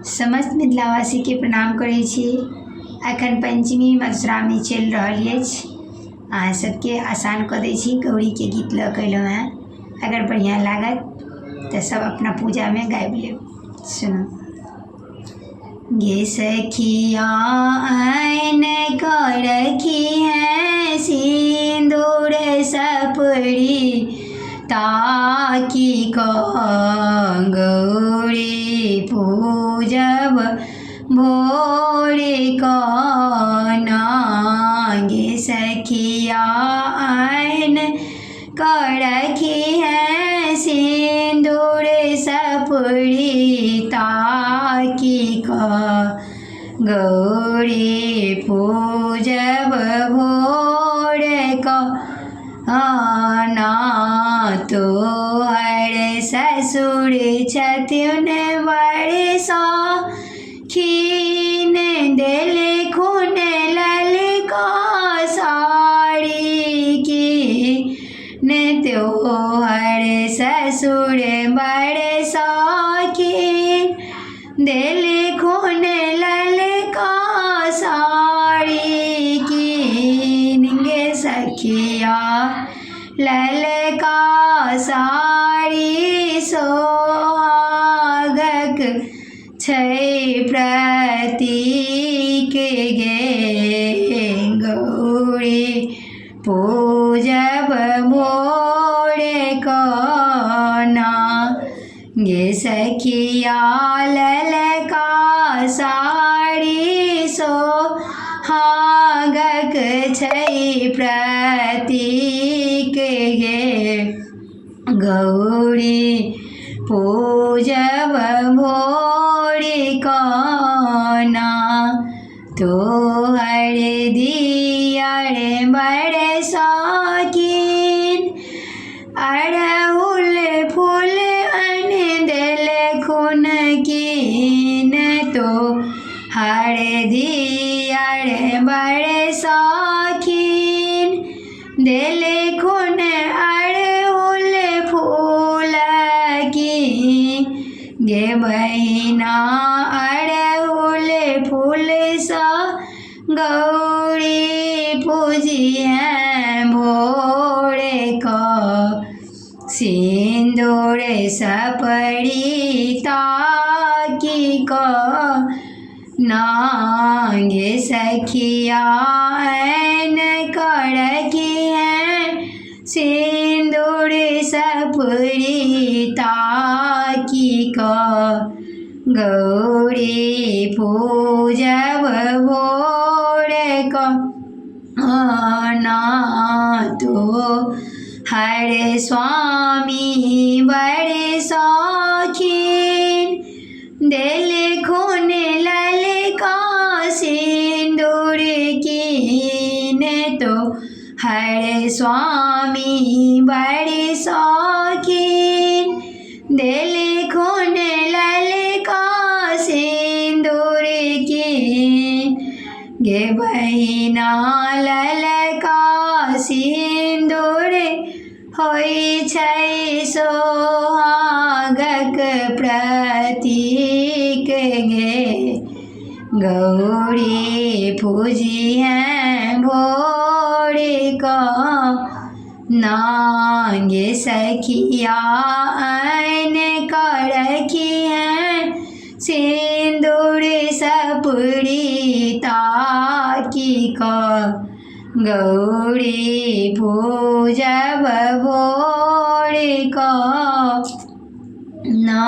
समस्त मिथिलावासी के प्रणाम करै छी। अखन पंचमी मधुश्रावणी चलि रहल अछि। अहाँ सबके आसान कऽ दै छी, गौरी के गीत लऽ कऽ अयलहुँ हेँ। अगर बढ़िआँ लागत तऽ सब अपना पूजामे गाबि लेब। सुनू। गे सखिया ऐन कर रखी है सिंदूर सपड़ी ताकि गौरी पूजब भोर कना। गे सखिया ऐन कर रखी है सिंदूर सपड़ी ताकि गौरी पूजब भोर कना। तोहर ससुर छथिन बड़ शौखीन देलखुन ललका साड़ी कीन। तोहर ससुर बड़ शौखीन देलखुन ललका साड़ी कीन। गे सखिया ललका साड़ी सोहागक छै प्रतीक गे गौरी पूजब भोर कना। गे सखिया ललका साड़ी सोहागक छै प्रतीक गे गौरी पूजब भोर कना। तोहर दियर बड़ शौकीन अड़हुल फूल अन देलखुन कीन। तोहर दियर बड़ शौकीन देलखुन अड़हुल फूल कीन। गे बहिना अड़हुल फूल सँ गौरी पूजिहे भोर क सिंदूर सपड़ी ताकि ना। गे सखिया ऐन कर रखी है सिंदूर सपड़ी ताकि गौरी पूजब भोर कना। तोहर स्वामी बड़ शौखीन देलखुन ललका सिंदूर कीन। तोहर स्वामी बड़ शौखीन देलखुन ललका सिंदूर कीन। गे बहिना ललका सिंदूर होइ छै सोहागक प्रतीक गे गौरी पूजिहे भोर कना। गे सखिया ऐन कर रखी है सिंदूर सपड़ी ताकि गौरी पूजब भोर कना।